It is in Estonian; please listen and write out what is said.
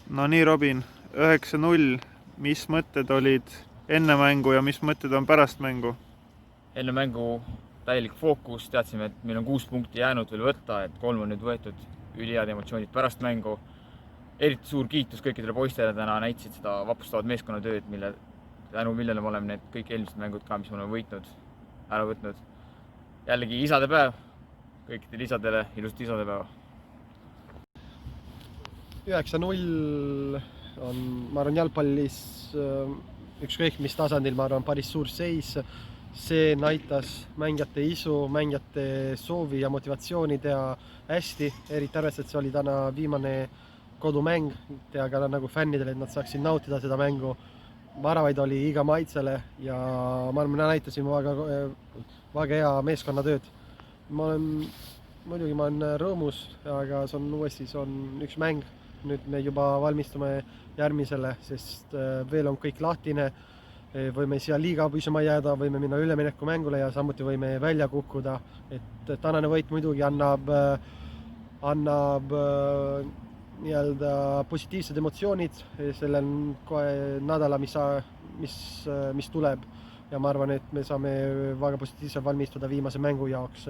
No nii, Robin, 9-0, mis mõtted olid enne mängu ja mis mõtted on pärast mängu? Enne mängu täielik fookus, teadsime, et meil on 6 punkti jäänud veel võtta, et 3 on nüüd võetud, ülihead emotsioonid pärast mängu. Eriti suur kiitus kõikidele poistele, täna näitasid seda vapustavat meeskonnatööd, tänu millele me oleme need kõik eelmised mängud ka, mis me oleme võitnud, ära võtnud. Jällegi isadepäev, kõikidele isadele ilusat isadepäeva. 9-0 on, ma arvan, jalgpallis ükskõik mis tasandil, ma arvan, päris suur seis. See näitas mängijate isu, mängijate soovi ja motivatsiooni teha hästi, eriti arvestades, et see oli täna viimane kodumäng, teha ka nagu fännidele, et nad saaksid nautida seda mängu. Väravaid oli iga maitsele ja ma arvan, me näitasime väga hea meeskonnatööd. Ma olen rõõmus, aga see on üks mäng. Nüüd me juba valmistume järgmisele, sest veel on kõik lahtine. Võime siia liiga püsima jääda, võime minna ülemineku mängule ja samuti võime välja kukkuda. Et tänane võit muidugi annab positiivsed emotsioonid sellel nädala, mis tuleb. Ja ma arvan, et me saame väga positiivselt valmistuda viimase mängu jaoks.